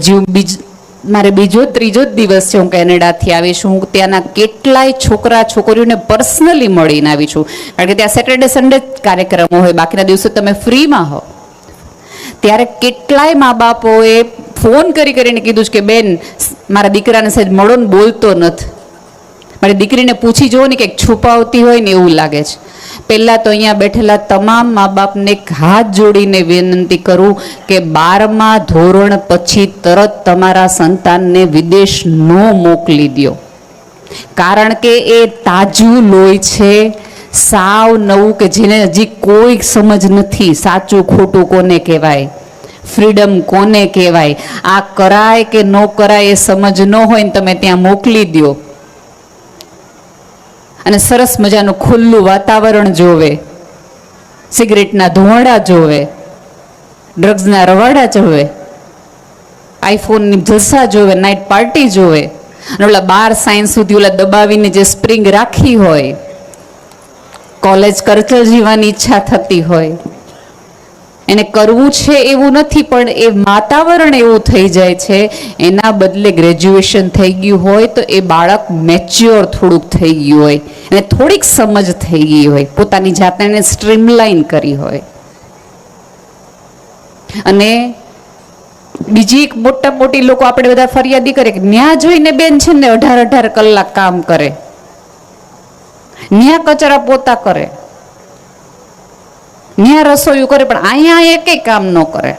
હજી મારે બીજો ત્રીજો જ દિવસ છે હું કેનેડાથી આવી છું. હું ત્યાંના કેટલાય છોકરા છોકરીઓને પર્સનલી મળીને આવી છું, કારણ કે ત્યાં સેટરડે સન્ડે કાર્યક્રમો હોય, બાકીના દિવસો તમે ફ્રીમાં હો. ત્યારે કેટલાય મા બાપોએ ફોન કરીને કીધું છે કે બેન, મારા દીકરાને સહેજ મળો ને, બોલતો નથી. મારી દીકરીને પૂછી જુઓ ને, કંઈક છુપાવતી હોય ને એવું લાગે છે. પહેલાં તો અહીંયા બેઠેલા તમામ મા બાપને હાથ જોડીને વિનંતી કરું કે 12મા ધોરણ પછી તરત તમારા સંતાનને વિદેશ ન મોકલી દો, કારણ કે એ તાજું લોહી છે, સાવ નવું, કે જેને હજી કોઈ સમજ નથી સાચું ખોટું કોને કહેવાય, ફ્રીડમ કોને કહેવાય, આ કરાય કે ન કરાય એ સમજ ન હોય ને તમે ત્યાં મોકલી દો અને સરસ મજાનું ખુલ્લું વાતાવરણ જોવે, સિગરેટના ધુમાડા જોવે, ડ્રગ્સના રવાડા જોવે, આઈફોનની જલસા જોવે, નાઇટ પાર્ટી જોવે, અને ઓલા 12 સાયન્સ સુધી ઓલા દબાવીને જે સ્પ્રિંગ રાખી હોય, કોલેજ કરચલ જીવવાની ઈચ્છા થતી હોય, એને કરવું છે એવું નથી, પણ એ વાતાવરણ એવું થઈ જાય છે. એના બદલે ગ્રેજ્યુએશન થઈ ગયું હોય તો એ બાળક મેચ્યોર થોડુંક થઈ ગયું હોય, એને થોડીક સમજ થઈ ગઈ હોય, પોતાની જાતને એને સ્ટ્રીમલાઇન કરી હોય. અને બીજી એક મોટી લોકો આપણે બધા ફરિયાદી કરે કે ન્યા જોઈને બેન છે ને 18 કલાક કામ કરે, ન્યા કચરા પોતા કરે, ન્યા રસોઈ કરે, પણ અહીંયા એકેય કામ ન કરે.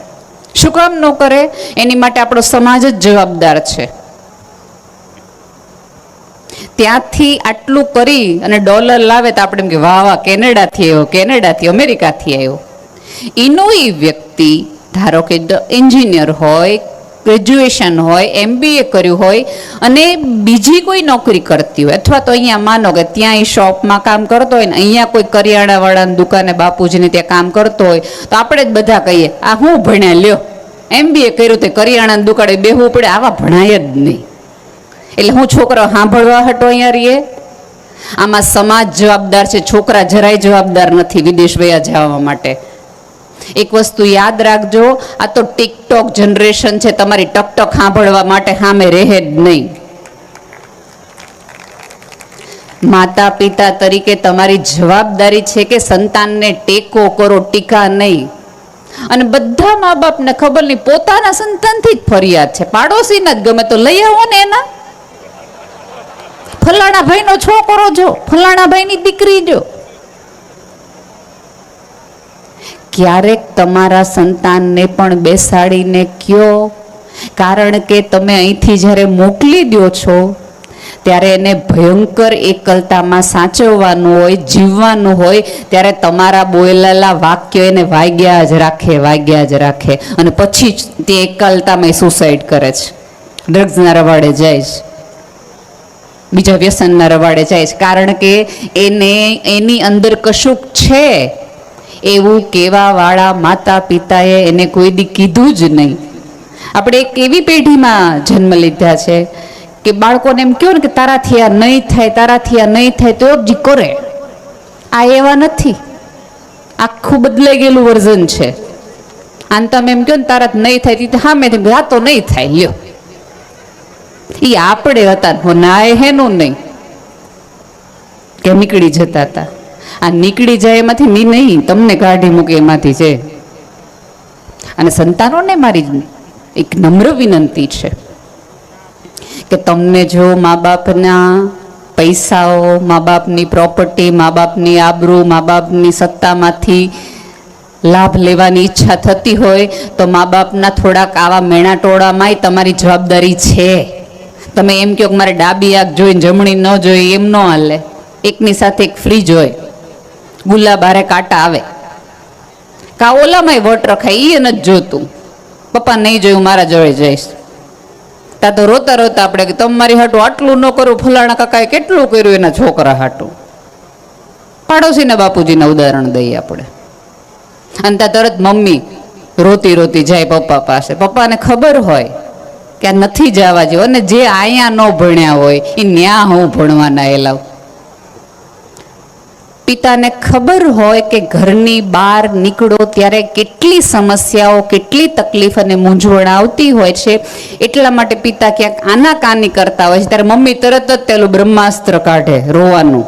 શું કામ ન કરે? એની માટે આપણો સમાજ જ જવાબદાર છે. ત્યાંથી આટલું કરી અને ડોલર લાવે તો આપણે એમ કે વાહ વાહ, કેનેડાથી આવ્યો, કેનેડાથી અમેરિકાથી આવ્યો. એનો એ વ્યક્તિ ધારો કે એન્જિનિયર હોય, ગ્રેજ્યુએશન હોય, MBA કર્યું હોય અને બીજી કોઈ નોકરી કરતી હોય, અથવા તો અહીંયા માનો કે ત્યાં એ શોપમાં કામ કરતો હોય ને અહીંયા કોઈ કરિયાણાવાળાની દુકાને બાપુજીને ત્યાં કામ કરતો હોય, તો આપણે જ બધા કહીએ આ હું ભણ્યા, લ્યો MBA કર્યું તે કરિયાણાની દુકાને બેહવું પડે, આવા ભણાય જ નહીં. એટલે હું છોકરા સાંભળવા હટો અહીંયા રહીએ. આમાં સમાજ જવાબદાર છે, છોકરા જરાય જવાબદાર નથી વિદેશ વયા જવા માટે. એક વસ્તુ યાદ રાખજો, આ તો ટિકટોક જનરેશન છે, તમારી ટકટક સાંભળવા માટે સામે રહે જ નહીં. માતા પિતા તરીકે તમારી જવાબદારી છે કે સંતાનને ટેકો કરો, ટીકા નહીં. અને બધા મા બાપને ખબર નહીં, પોતાના સંતાનથી જ ફરિયાદ છે, પાડોશીના જ ગમે તો લઈ આવો ને, એના ફલાણા ભાઈનો છોકરો જો, ફલાણા ભાઈની દીકરી જો. ક્યારેક તમારા સંતાનને પણ બેસાડીને કયો, કારણ કે તમે અહીંથી જ્યારે મોકલી દો છો ત્યારે એને ભયંકર એકલતામાં સાચવવાનું હોય, જીવવાનું હોય, ત્યારે તમારા બોલેલા વાક્યો એને વાગ્યા જ રાખે અને પછી તે એકલતામાં સુસાઇડ કરે છે, ડ્રગ્સના રવાડે જાય છે, બીજા વ્યસનના રવાડે જાય છે, કારણ કે એને એની અંદર કશુંક છે એવું કહેવાવાળા માતા પિતાએ એને કોઈ દી કીધું જ નહીં. આપણે એક એવી પેઢીમાં જન્મ લીધા છે કે બાળકોને એમ કહો ને કે તારાથી આ નહીં થાય, તારાથી આ નહીં થાય, તો જ કરે. આ એવા નથી, આખું બદલાઈ ગયેલું વર્ઝન છે. આને તમે એમ કહો ને તારા નહીં થાય, હા મેં આ તો નહીં થાય, લ્યો એ આપણે હતા ના, હેનું નહીં કે નીકળી જતા હતા. આ નીકળી જાય એમાંથી મી નહીં, તમને કાઢી મૂકે એમાંથી છે. અને સંતાનોને મારી એક નમ્ર વિનંતી છે કે તમને જો મા બાપના પૈસાઓ, મા બાપની પ્રોપર્ટી, મા બાપની આબરૂ, મા બાપની સત્તામાંથી લાભ લેવાની ઈચ્છા થતી હોય તો મા બાપના થોડાક આવા મેણા ટોળામાંય તમારી જવાબદારી છે. તમે એમ કહો કે મારે ડાબી આંખ જોઈને જમણી ન જોઈ, એમ ન હાલે. એકની સાથે એક ફ્રી જોઈ, ગુલાબારે કાંટા આવે, કા ઓલામાંય વટ રખાય, એ નથી જોતું. પપ્પા નહીં જોયું, મારા જોડે જઈશ. તા તો રોતા રોતા આપણે કે તમારી હાટું આટલું ન કરું, ફલાણા કાકાએ કેટલું કર્યું એના છોકરા હાટું. પાડોશીના બાપુજીના ઉદાહરણ દઈએ આપણે. અને ત્યાં તરત મમ્મી રોતી રોતી જાય પપ્પા પાસે. પપ્પાને ખબર હોય કે આ નથી જવા જેવું, અને જે અહીંયા ન ભણ્યા હોય એ ન્યા હું ભણવાના એલાવ. પિતાને ખબર હોય કે ઘરની બહાર નીકળો ત્યારે કેટલી સમસ્યાઓ, કેટલી તકલીફ અને મૂંઝવણ આવતી હોય છે, એટલા માટે પિતા ક્યાંક આનાકાની કરતા હોય છે ત્યારે મમ્મી તરત જ પેલું બ્રહ્માસ્ત્ર કાઢે, રોવાનું.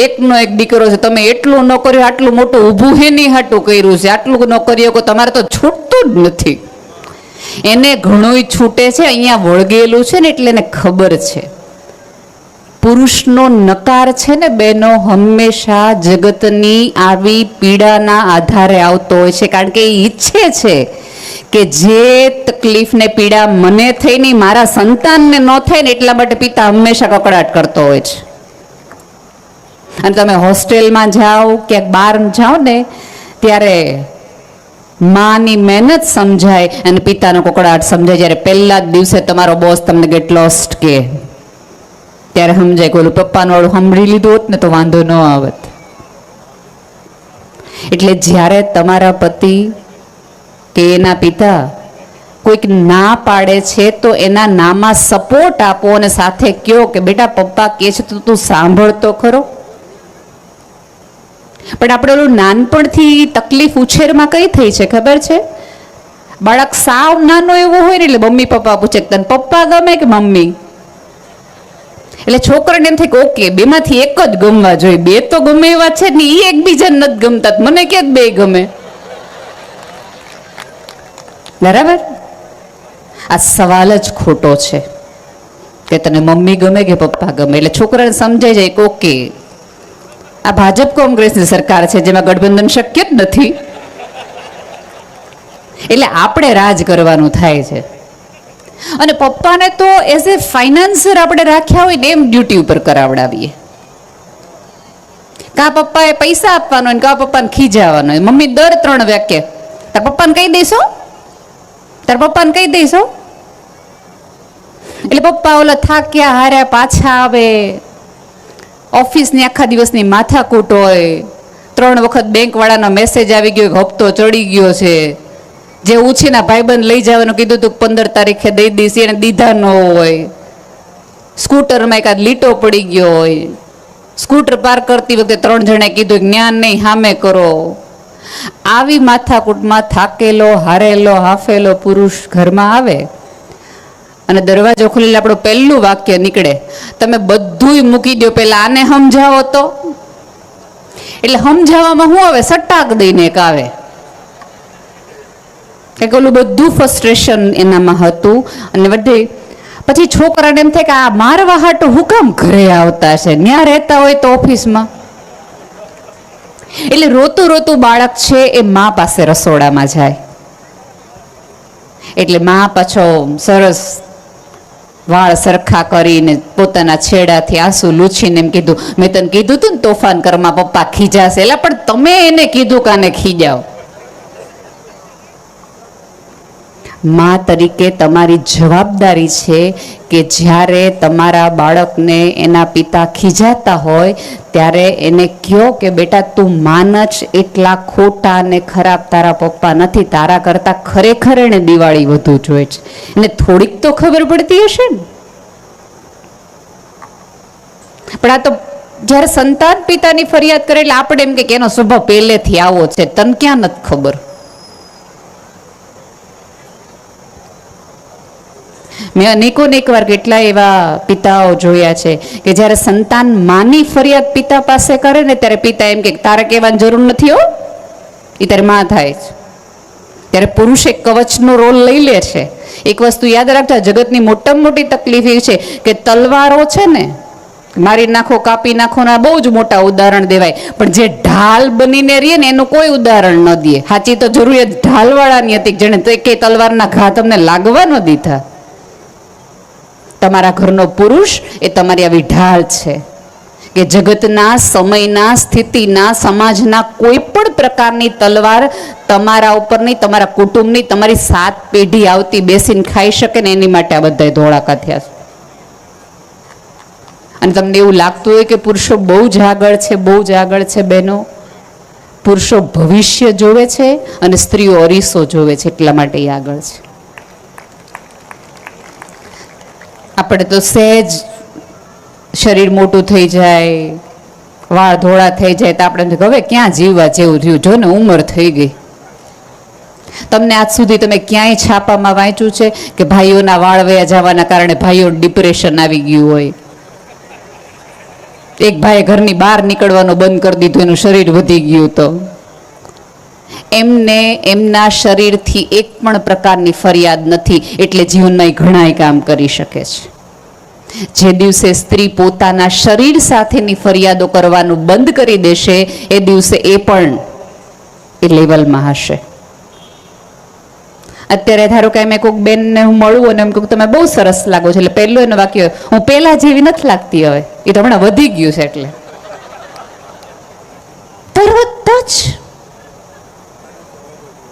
એકનો એક દીકરો છે, તમે એટલું ન કર્યું, આટલું મોટું ઊભું હે નહીં હાટું કર્યું છે, આટલું ન કર્યું કે તમારે તો છૂટતું જ નથી. એને ઘણું છૂટે છે, અહીંયા વળગેલું છે ને એટલે એને ખબર છે. પુરુષનો નકાર છે ને બહેનો, હંમેશા જગતની આવી પીડાના આધારે આવતો હોય છે, કારણ કે એ ઈચ્છે છે કે જે તકલીફ ને પીડા મને થઈ નહીં, મારા સંતાનને ન થાય ને, એટલા માટે પિતા હંમેશા કકડાટ કરતો હોય છે. અને તમે હોસ્ટેલમાં જાઓ, ક્યાંક બહાર જાઓ ને, ત્યારે માની મહેનત સમજાય અને પિતાનો કકડાટ સમજાય. જ્યારે પહેલા જ દિવસે તમારો બોસ તમને ગેટ લોસ્ટ કે, ત્યારે સમજાય કે ઓલું પપ્પાનું વાળું સાંભળી લીધું હોત ને તો વાંધો ન આવત. એટલે જ્યારે તમારા પતિ કે એના પિતા કોઈક ના પાડે છે તો એના નામાં સપોર્ટ આપો અને સાથે કહો કે બેટા પપ્પા કહે છે તો તું સાંભળતો ખરો. પણ આપણે ઓલું નાનપણથી તકલીફ ઉછેરમાં કઈ થઈ છે ખબર છે? બાળક સાવ નાનો એવો હોય ને એટલે મમ્મી પપ્પા પૂછે તને પપ્પા ગમે કે મમ્મી? એટલે છોકરાને એમ થાય કે ઓકે બેમાંથી એક જ ગમવા જોઈએ, બે તો ગમે એવા છે ને, એ એકબીજાને નથી ગમતા, મને ક્યાંક બે ગમે. બરાબર? આ સવાલ જ ખોટો છે કે તને મમ્મી ગમે કે પપ્પા ગમે. એટલે છોકરાને સમજાઈ જાય કે ઓકે આ ભાજપ કોંગ્રેસની સરકાર છે જેમાં ગઠબંધન શક્ય જ નથી, એટલે આપણે રાજ કરવાનું થાય છે. અને પપ્પાને તો એઝ એ ફાઇનાન્સર આપણે રાખ્યા હોય ને એમ ડ્યુટી ઉપર કરાવડાવીએ. કા પપ્પાએ પૈસા આપવાનો હોય, કા પપ્પાને ખીજાવાનો હોય. મમ્મી દર 3 વાક્ય તાર પપ્પાને કહી દઈશો, તાર પપ્પાને કહી દઈશો. એટલે પપ્પા ઓલા થાક્યા હાર્યા પાછા આવે, ઓફિસની આખા દિવસની માથાકૂટ હોય, 3 વખત બેંક વાળાનો મેસેજ આવી ગયો, હપ્તો ચડી ગયો છે, જે ઉછીના ભાઈબંધ લઈ જવાનું કીધું તું 15 તારીખે દઈ દઈશ, એને દીધા ન હોય, સ્કૂટરમાં એકાદ લીટો પડી ગયો હોય, સ્કૂટર પાર્ક કરતી વખતે 3 જણે કીધું જ્ઞાન નહીં સામે કરો. આવી માથાકૂટમાં થાકેલો હારેલો હાફેલો પુરુષ ઘરમાં આવે અને દરવાજો ખોલીને આપણું પહેલું વાક્ય નીકળે, તમે બધુંય મૂકી દો, પેલા આને સમજાવો તો. એટલે સમજાવવામાં શું આવે? સટાક દઈને એક આવે કે ઓલું બધું ફ્રસ્ટ્રેશન એનામાં હતું. અને બધે પછી છોકરાને એમ થાય કે આ મારવા હાટું હું કામ ઘરે આવતા છે, ત્યાં રહેતા હોય તો ઓફિસમાં. એટલે રોતું રોતું બાળક છે એ મા પાસે રસોડામાં જાય. એટલે મા પાછો સરસ વાળ સરખા કરીને પોતાના છેડાથી આંસુ લૂછીને એમ કીધું, મેં તને કીધું તું ને તોફાન કરમાં પપ્પા ખીજાશે. એટલે પણ તમે એને કીધું કાને ખીજાવ. મા તરીકે તમારી જવાબદારી છે કે જ્યારે તમારા બાળકને એના પિતા ખીજાતા હોય ત્યારે એને કહો કે બેટા તું માન જ એટલા ખોટા અને ખરાબ તારા પપ્પા નથી, તારા કરતા ખરેખર એને દિવાળી વધુ જોઈએ છે. એને થોડીક તો ખબર પડતી હશે ને. પણ આ તો જ્યારે સંતાન પિતાની ફરિયાદ કરે એટલે આપણે એમ કે એનો સ્વભાવ પહેલેથી આવો છે, તને ક્યાં નથી ખબર. મેં અનેક વાર કેટલા એવા પિતાઓ જોયા છે કે જ્યારે સંતાન માની ફરિયાદ પિતા પાસે કરે ને ત્યારે પિતા એમ કે તારે કહેવાની જરૂર નથી હો, એ તારે માં થાય છે. ત્યારે પુરુષ એક કવચનો રોલ લઈ લે છે. એક વસ્તુ યાદ રાખજો, જગતની મોટામાં મોટી તકલીફ એ છે કે તલવારો છે ને મારી નાખો કાપી નાખો ના બહુ જ મોટા ઉદાહરણ દેવાય, પણ જે ઢાલ બનીને રહીએ ને એનું કોઈ ઉદાહરણ ન દે. સાચી તો જરૂરિયાત ઢાલવાળાની હતી, જેને તો એક તલવારના ઘા તમને લાગવા ન દીધા. તમારા ઘરનો પુરુષ એ તમારી આવી ઢાલ છે કે જગતના, સમયના, સ્થિતિના, સમાજના કોઈ પણ પ્રકારની તલવાર તમારા ઉપરની, તમારા કુટુંબની, તમારી 7 પેઢી આવતી બેસીને ખાઈ શકે ને એની માટે આ બધા ધોળાકા થયા છે. અને તમને એવું લાગતું હોય કે પુરુષો બહુ જ આગળ છે, બહુ જ આગળ છે. બહેનો, પુરુષો ભવિષ્ય જોવે છે અને સ્ત્રીઓ અરીસો જોવે છે, એટલા માટે એ આગળ છે. આપણે તો સહેજ શરીર મોટું થઈ જાય, વાળ ધોળા થઈ જાય તો આપણે હવે ક્યાં જીવવા જેવું થયું, જો ને ઉંમર થઈ ગઈ. તમને આજ સુધી તમે ક્યાંય છાપામાં વાંચ્યું છે કે ભાઈઓના વાળ વયા જવાના કારણે ભાઈઓ ડિપ્રેશન આવી ગયું હોય? એક ભાઈએ ઘરની બહાર નીકળવાનું બંધ કરી દીધું, એનું શરીર વધી ગયું. તો એમને એમના શરીરથી એક પણ પ્રકારની ફરિયાદ નથી, એટલે જીવનમાં ઘણાય કામ કરી શકે છે. જે દિવસે સ્ત્રી પોતાના શરીર સાથેની ફરિયાદો કરવાનું બંધ કરી દેશે, એ દિવસે એ પણ એ લેવલમાં હશે. અત્યારે ધારો કે મેં કોઈક બેનને હું મળું અને એમ કહું તમે બહુ સરસ લાગો છો, એટલે પહેલું એનું વાક્ય હું પહેલા જેવી નથી લાગતી, હવે એ તો હમણાં વધી ગયું છે. એટલે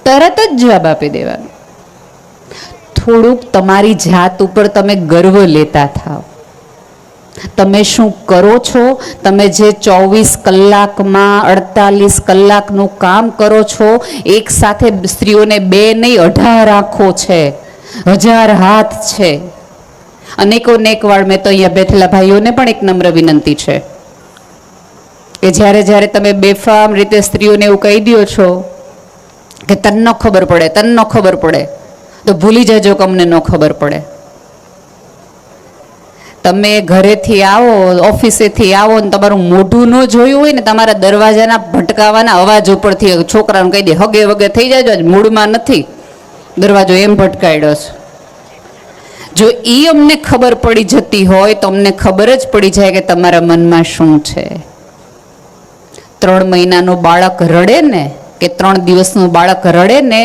તરત જ જવાબ આપી દેવાનો. થોડુંક તમારી જાત ઉપર તમે ગર્વ લેતા થાવ. તમે શું કરો છો, તમે જે 24 કલાકમાં 48 કલાકનું કામ કરો છો, એક સાથે સ્ત્રીઓને 2 નહીં 18 આંખો છે, 1000 હાથ છે, અનેક વાર. મેં તો અહીંયા બેઠેલા ભાઈઓને પણ એક નમ્ર વિનંતી છે કે જ્યારે જ્યારે તમે બેફામ રીતે સ્ત્રીઓને એવું કહી દો છો કે તને ન ખબર પડે, તો ભૂલી જજો કે અમને ન ખબર પડે. તમે ઘરેથી આવો, ઓફિસેથી આવો ને તમારું મોઢું ન જોયું હોય ને, તમારા દરવાજાના ભટકાવાના અવાજ ઉપરથી છોકરાને કહી દે હગે વગે થઈ જાય, મૂડમાં નથી, દરવાજો એમ ભટકાયડો છે. જો એ અમને ખબર પડી જતી હોય તો અમને ખબર જ પડી જાય કે તમારા મનમાં શું છે. 3 મહિનાનું બાળક રડે ને કે 3 દિવસનું બાળક રડે ને,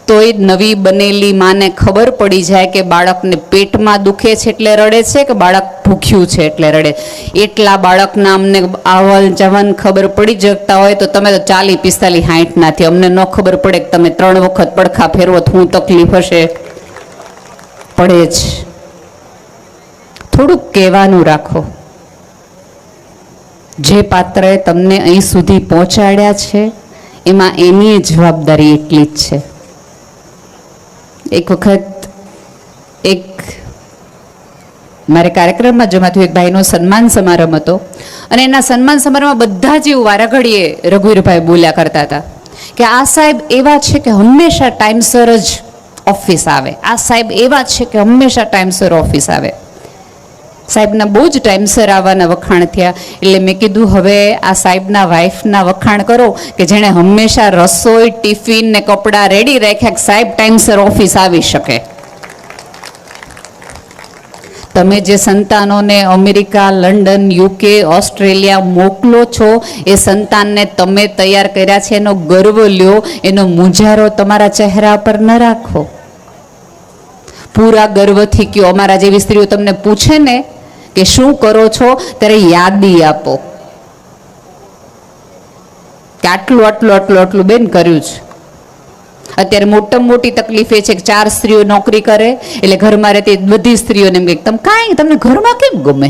તો એ નવી બનેલી માને ખબર પડી જાય કે બાળકને પેટમાં દુખે છે એટલે રડે છે કે બાળક ભૂખ્યું છે એટલે રડે. એટલા બાળકના અમને આવલ જવન ખબર પડી જતા હોય તો તમે તો 40, 45, 60 નાથી. અમને ન ખબર પડે કે તમે 3 વખત પડખા ફેરવો તો શું તકલીફ હશે? પડે જ. થોડુંક કહેવાનું રાખો. જે પાત્રએ તમને અહીં સુધી પહોંચાડ્યા છે એમાં એની જવાબદારી એટલી જ છે. એક વખત એક મારે કાર્યક્રમમાં જમા થયું, એક ભાઈનો સન્માન સમારંભ હતો અને એના સન્માન સમારંભમાં બધા જ એવું વારાઘડીએ રઘુવીરભાઈ બોલ્યા કરતા હતા કે આ સાહેબ એવા છે કે હંમેશા ટાઈમસર જ ઓફિસ આવે, આ સાહેબ એવા છે કે હંમેશા ટાઈમસર ઓફિસ આવે. સાહેબના બહુ જ ટાઈમસર આવવાના વખાણ થયા. એટલે મેં કીધું હવે આ સાહેબના વાઈફના વખાણ કરો કે જેણે હંમેશા રસોઈ, ટિફિન ને કપડાં રેડી રાખ્યા કે સાહેબ ટાઈમસર ઓફિસ આવી શકે. તમે જે સંતાનોને અમેરિકા, લંડન, UK, ઓસ્ટ્રેલિયા મોકલો છો, એ સંતાનને તમે તૈયાર કર્યા છે એનો ગર્વ લ્યો, એનો મુંજારો તમારા ચહેરા પર ન રાખો. પૂરા ગર્વથી કયો. અમારા જેવી સ્ત્રીઓ તમને પૂછે ને કે શું કરો છો, ત્યારે યાદી આપો કે આટલું આટલું આટલું આટલું બેન કર્યું છે. અત્યારે મોટામાં મોટી તકલીફ એ છે કે 4 સ્ત્રીઓ નોકરી કરે એટલે ઘરમાં રહેતી બધી સ્ત્રીઓને એમ કે તમને ઘરમાં કેમ ગમે?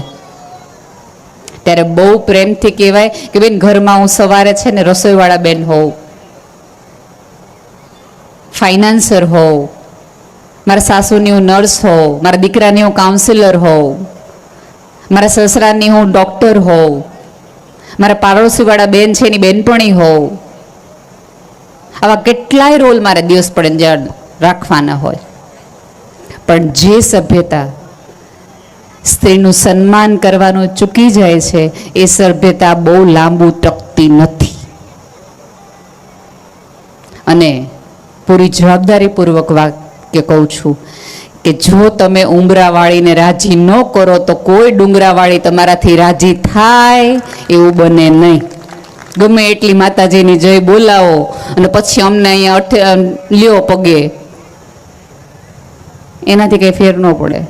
ત્યારે બહુ પ્રેમથી કહેવાય કે બેન ઘરમાં હું સવારે છે ને રસોઈવાળા બેન હોઉં, ફાઇનાન્સર હોઉં, મારા સાસુની હું નર્સ હોઉં, મારા દીકરાની હું કાઉન્સિલર હોઉં, મારા સસરાની હું ડૉક્ટર હોઉં, મારા પાડોશીવાળા બેન છે એની બેનપણી હોઉં. આવા કેટલાય રોલ મારે દિવસ પડે જ્યાં રાખવાના હોય. પણ જે સભ્યતા સ્ત્રીનું સન્માન કરવાનું ચૂકી જાય છે એ સભ્યતા બહુ લાંબુ ટકતી નથી. અને પૂરી જવાબદારીપૂર્વક વાક્ય કહું છું કે જો તમે ઉંબરાવાળીને રાજી ન કરો તો કોઈ ડુંગરાવાળી તમારાથી રાજી થાય એવું બને નહીં. ગમે એટલી માતાજીની જય બોલાવો અને પછી અમને અહીંયા લ્યો પગે, એનાથી કંઈ ફેર ન પડે.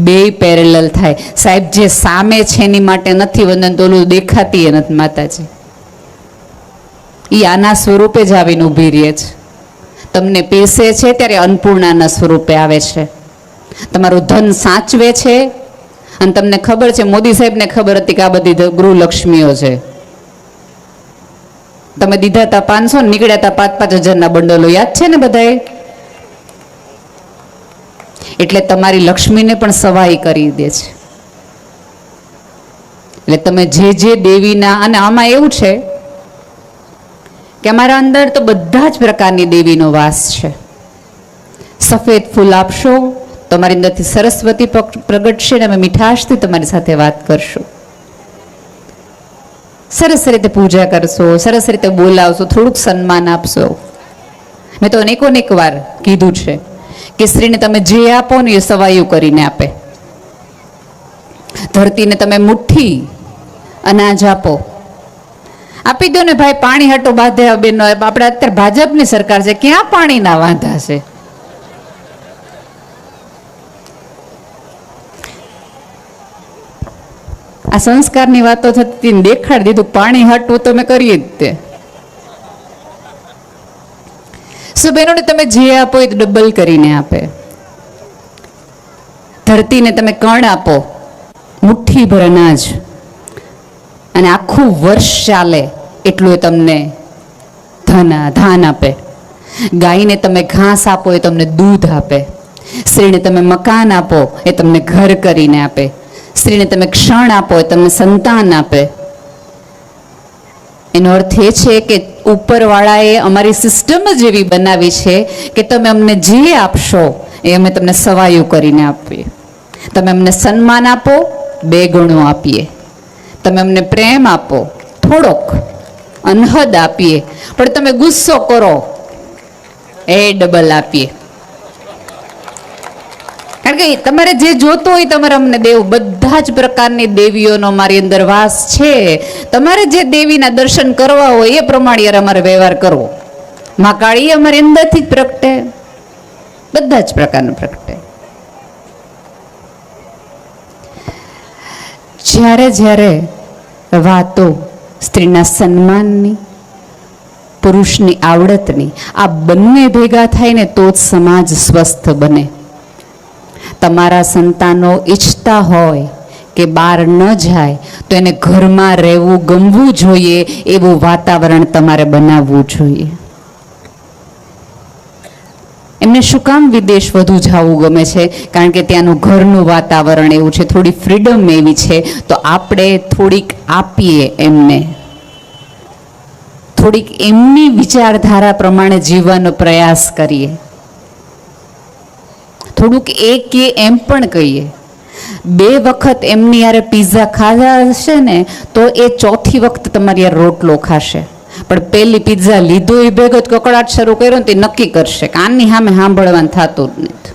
2 પેરેલલ થાય. સાહેબ જે સામે છે એની માટે નથી વંદન, તો ઓલું દેખાતી એ નથી માતાજી. એ આના સ્વરૂપે જ આવીને ઊભી રહે છે. તમને પીરસે છે ત્યારે અન્નપૂર્ણાના સ્વરૂપે આવે છે. તમારું ધન સાચવે છે અને તમને ખબર છે, મોદી સાહેબને ખબર હતી કે આ બધી ગૃહલક્ષ્મીઓ છે. તમે દીધા હતા 500, નીકળ્યા હતા 5-5 હજારના બંડલો, યાદ છે ને બધાએ? એટલે તમારી લક્ષ્મીને પણ સવાઈ કરી દે છે. એટલે તમે જે દેવીના, અને આમાં એવું છે કે અમારા અંદર તો બધા જ પ્રકારની દેવીનો વાસ છે. સફેદ ફૂલ આપશો, તમારી અંદરથી સરસ્વતી પ્રગટશે અને અમે મીઠાશથી તમારી સાથે વાત કરશું. સરસ રીતે પૂજા કરશો, સરસ રીતે બોલાવશો, થોડુંક સન્માન આપશો. મેં તો અનેક વાર કીધું છે કે સ્ત્રીને તમે જે આપો ને એ સવાયું કરીને આપે. ધરતીને તમે મુઠ્ઠી અનાજ આપો, આપી દો ને ભાઈ, પાણી હટો બાંધે બેનો. આપણે અત્યારે ભાજપની સરકાર છે, ક્યાં પાણીના વાંધા છે? આ સંસ્કારની વાતો થતી, દેખાડી દીધું પાણી હટવું તો મેં કરીએ જ તે. શું બહેનોને તમે જે આપો એ ડબલ કરીને આપે. ધરતીને તમે કણ આપો, મુઠ્ઠી ભર અનાજ, અને આખું વર્ષ ચાલે એટલું એ તમને ધાન આપે. ગાયને તમે ઘાસ આપો એ તમને દૂધ આપે. સ્ત્રીને તમે મકાન આપો એ તમને ઘર કરીને આપે. સ્ત્રીને તમે ક્ષણ આપો એ તમને સંતાન આપે. એનો અર્થ એ છે કે ઉપરવાળાએ અમારી સિસ્ટમ જ એવી બનાવી છે કે તમે અમને જે આપશો એ અમે તમને સવાયું કરીને આપીએ. તમે અમને સન્માન આપો, 2 ગણું આપીએ. તમે અમને પ્રેમ આપો, થોડોક અનહદ આપીએ. પણ તમે ગુસ્સો કરો એ ડબલ આપીએ. કારણ કે તમારે જે જોતો હોય તમારે અમને દેવું. બધા જ પ્રકારની દેવીઓનો મારી અંદર વાસ છે. તમારે જે દેવીના દર્શન કરવા હોય એ પ્રમાણે અમારે વ્યવહાર કરવો. મા કાળી અમારી અંદરથી જ પ્રગટે, બધા જ પ્રકારનું પ્રગટે. જ્યારે વાતો સ્ત્રીના સન્માનની, પુરુષની આવડતની, આ બંને ભેગા થાય ને તો જ સમાજ સ્વસ્થ બને. તમારા સંતાનો ઈચ્છતા હોય કે બહાર ન જાય તો એને ઘરમાં રહેવું ગમવું જોઈએ, એવું વાતાવરણ તમારે બનાવવું જોઈએ. એમને શું કામ વિદેશ વધુ જવું ગમે છે? કારણ કે ત્યાંનું ઘરનું વાતાવરણ એવું છે, થોડી ફ્રીડમ એવી છે. તો આપણે થોડીક આપીએ એમને, થોડીક એમની વિચારધારા પ્રમાણે જીવવાનો પ્રયાસ કરીએ. થોડુંક કે એમ પણ કહીએ, 2 વખત એમની યારે પીઝા ખાધા હશે ને તો એ 4થી વખત તમારી યાર રોટલો ખાશે. પણ પહેલી પીઝા લીધો એ ભેગો જ કકડાટ શરૂ કર્યો ને તે નક્કી કરશે કે આની સામે સાંભળવાનું થતું જ નથી,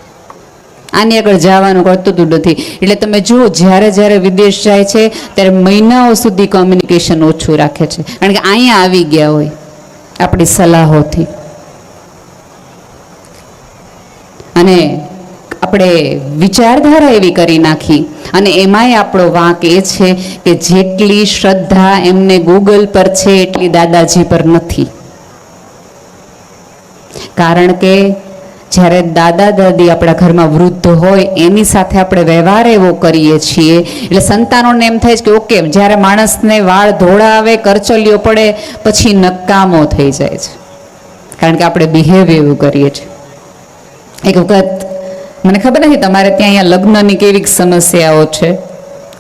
આની આગળ જવાનું કરતું નથી. એટલે તમે જુઓ, જ્યારે વિદેશ જાય છે ત્યારે મહિનાઓ સુધી કોમ્યુનિકેશન ઓછું રાખે છે. કારણ કે અહીંયા આવી ગયા હોય આપણી સલાહોથી. અને આપણે વિચારધારા એવી કરી નાખી. અને એમાંય આપણો વાંક એ છે કે જેટલી શ્રદ્ધા એમને ગૂગલ પર છે એટલી દાદાજી પર નથી. કારણ કે જ્યારે દાદા દાદી આપણા ઘરમાં વૃદ્ધ હોય એની સાથે આપણે વ્યવહાર એવો કરીએ છીએ એટલે સંતાનોને એમ થાય છે કે ઓકે, જ્યારે માણસને વાળ ધોળા આવે, કરચલીઓ પડે પછી નકામો થઈ જાય છે. કારણ કે આપણે બિહેવ એવું કરીએ છીએ. એક વખત મને ખબર નથી તમારે ત્યાં અહીંયા લગ્નની કેવી સમસ્યાઓ છે,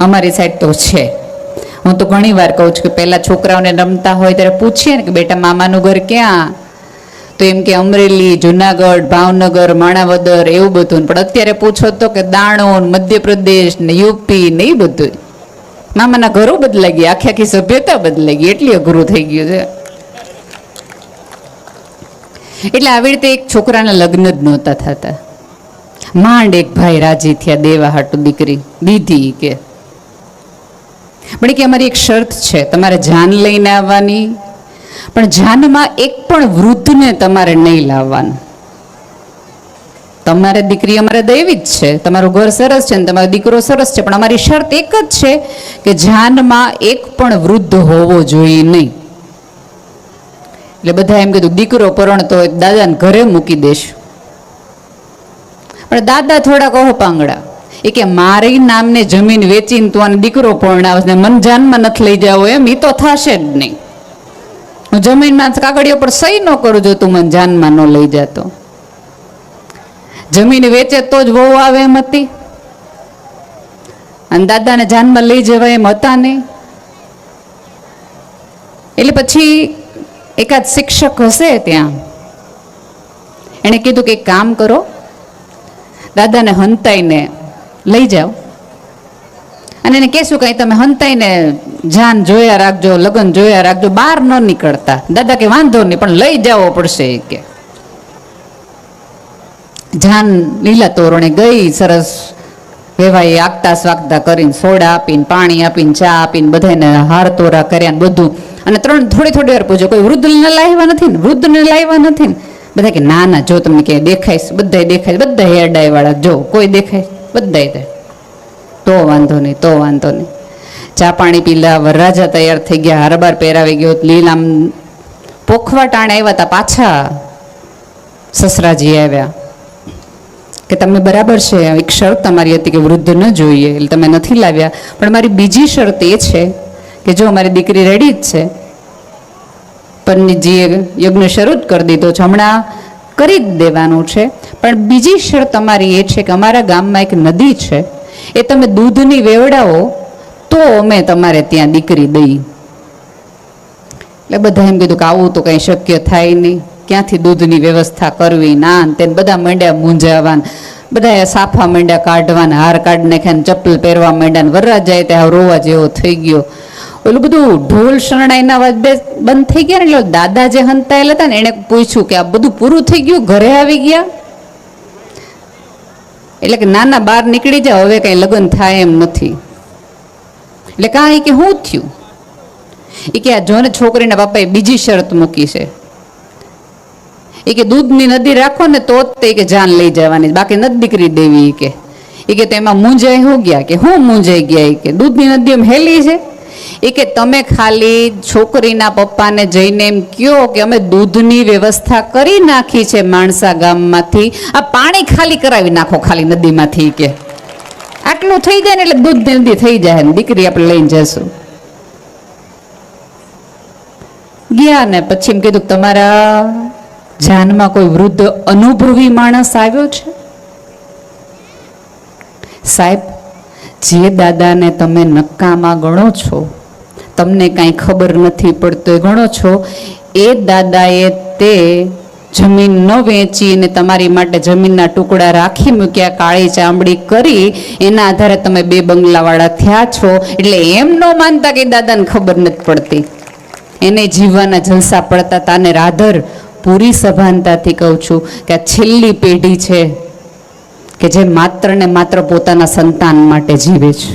અમારી સાઈડ તો છે. હું તો ઘણી વાર કહું છું કે પહેલાં છોકરાઓને રમતા હોય ત્યારે પૂછીએ ને કે બેટા મામાનું ઘર ક્યાં, તો એમ કે અમરેલી, જુનાગઢ, ભાવનગર, માણાવદર એવું બધું. પણ અત્યારે પૂછો તો કે દાણોદ, મધ્યપ્રદેશ ને યુપી ને એ બધું. મામાના ઘરો બદલાઈ ગયા, આખી સભ્યતા બદલાઈ ગઈ, એટલી અઘરું થઈ ગયું છે. એટલે આવી રીતે એક છોકરાના લગ્ન જ નહોતા થતા. માંડ એક ભાઈ રાજી થયા, દેવા હાટું દીકરી દીધી કે. પણ કે અમારી એક શરત છે, તમારે જાન લઈને આવવાની, પણ જાનમાં એક પણ વૃદ્ધને તમારે નહીં લાવવાનું. તમારે દીકરી અમારે દૈવી જ છે, તમારું ઘર સરસ છે ને તમારો દીકરો સરસ છે, પણ અમારી શરત એક જ છે કે જાનમાં એક પણ વૃદ્ધ હોવો જોઈએ નહીં. એટલે બધા એમ કીધું દીકરો પરણતો હોય દાદાને ઘરે મૂકી દેશું. પણ દાદા થોડાક પાંગડા, એ કે મારી નામને જમીન વેચીને તું આને દીકરો પરણાવે ને મન જાનમાં નથી લઈ જાવ એમ, એ તો થશે જ નહીં. હું જમીનમાં કાગળીઓ પર સહી ન કરું જો તું મને જાનમાં ન લઈ જતો. જમીન વેચે તો જ વહુ આવે એમ હતી, અને દાદાને જાનમાં લઈ જવાય એમ હતા નહીં. એટલે પછી એકાદ શિક્ષક હશે ત્યાં, એણે કીધું કે એક કામ કરો, દાદાને હંતાઈને લઈ જાઓ અને એને કહેશું કે તમે હંતાઈને જાન જોયા રાખજો, લગ્ન જોયા રાખજો, બહાર ન નીકળતા. દાદા કે વાંધો નહીં, પણ લઈ જવો પડશે કે. જાન લીલા તોરણે ગઈ, સરસ વેવાઈ આગતા સ્વાગતા કરીને, સોડા આપીને, પાણી આપીને, ચા આપીને, બધાને હાર તોરા કર્યા ને બધું. અને થોડી થોડી વાર પૂછો, કોઈ વૃદ્ધને લાવ્યા નથી ને, વૃદ્ધને લાવ્યા નથી ને? બધા કે ના ના, જો તમને ક્યાંય દેખાય, બધા દેખાય, બધા હેરડાઈ વાળા, જો કોઈ દેખાય, બધા દે, તો વાંધો નહીં, તો વાંધો નહીં. ચા પાણી પીલા, વરરાજા તૈયાર થઈ ગયા, હારબાર પહેરાવી ગયો, લીલામ પોખવા ટાણે આવ્યા હતા. પાછા સસરાજી આવ્યા કે તમે બરાબર છે, એક શરત તમારી હતી કે વૃદ્ધ ન જોઈએ, એટલે તમે નથી લાવ્યા, પણ મારી બીજી શરત એ છે કે જો અમારી દીકરી રેડી જ છે, પંડિતજીએ યજ્ઞ શરૂ જ કરી દીધો છે, હમણાં કરી જ દેવાનું છે, પણ બીજી શરત અમારી એ છે કે અમારા ગામમાં એક નદી છે, એ તમે દૂધની વેવડાવો તો અમે તમારે ત્યાં દીકરી દઈ. એટલે બધા એમ કીધું કે આવું તો કંઈ શક્ય થાય નહીં, ક્યાંથી દૂધની વ્યવસ્થા કરવી, ના તેને બધા માંડ્યા મૂંઝાવાન, બધા સાફા માંડ્યા કાઢવાના, હાર કાઢી નાખ્યા, ચપ્પલ પહેરવા માંડ્યા, ને વરરાજ જાય ત્યાં રોવા જેવો થઈ ગયો. ઓલું બધું ઢોલ શરણાઈના અવાજ બંધ થઈ ગયા ને, એટલે દાદા જે હંતાયેલા હતા ને એને પૂછ્યું કે આ બધું પૂરું થઈ ગયું, ઘરે આવી ગયા? એટલે કે નાના બહાર નીકળી જાઓ, હવે કઈ લગ્ન થાય એમ નથી. એટલે કાંઈ કે શું થયું? એ કે આ જોને છોકરીના બાપાએ બીજી શરત મૂકી છે, એ કે દૂધની નદી રાખો ને તો જ તે કે જાન લઈ જવાની, બાકી નથી દીકરી દેવી. એ કે તેમાં મૂંઝાઈ હો ગયા? કે હું મૂંઝાઈ ગયા? એ કે દૂધની નદી એમ હેલી છે. એ કે તમે ખાલી છોકરીના પપ્પાને જઈને એમ કહો કે અમે દૂધની વ્યવસ્થા કરી નાખી છે માણસા ગામમાંથી, આ પાણી ખાલી કરાવી નાખો ખાલી નદીમાંથી. કે આટલું થઈ જાય ને એટલે દૂધની નદી થઈ જાય ને દીકરી આપણે લઈને જશું. ગયા ને પછી એમ કીધું તમારા જાનમાં કોઈ વૃદ્ધ અનુભવી માણસ આવ્યો છે? સાહેબ, જે દાદાને તમે નકામા ગણો છો, તમને કાંઈ ખબર નથી પડતો એ ગણો છો, એ દાદાએ તે જમીન ન વેચી અને તમારી માટે જમીનના ટુકડા રાખી મૂક્યા, કાળી ચામડી કરી, એના આધારે તમે 2 બંગલાવાળા થયા છો. એટલે એમ ન માનતા કે દાદાને ખબર નથી પડતી, એને જીવવાના જલસા પડતા હતા. અને રાધર પૂરી સભાનતાથી કહું છું કે આ છેલ્લી પેઢી છે કે જે માત્ર ને માત્ર પોતાના સંતાન માટે જીવે છે.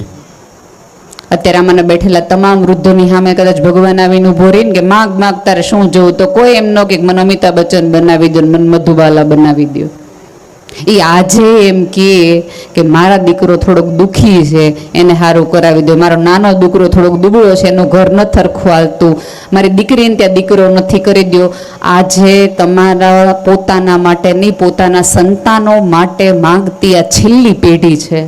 અત્યારે આમાં બેઠેલા તમામ વૃદ્ધોની સામે કદાચ ભગવાન આવીને ઉભો રહીને કે માગ માગ તારે શું જોવું, તો કોઈ એમ ન કે મને અમિતાભ બચ્ચન બનાવી દો, મને મધુબાલા બનાવી દો. એ આજે એમ કે મારા દીકરો થોડોક દુઃખી છે, એને સારું કરાવી દો, મારો નાનો દીકરો થોડોક દુબળો છે, એનું ઘર ન થરખું હાલતું, મારી દીકરીને ત્યાં દીકરો નથી કરી દો. આજે તમારા પોતાના માટે નહીં, પોતાના સંતાનો માટે માંગતી આ છેલ્લી પેઢી છે.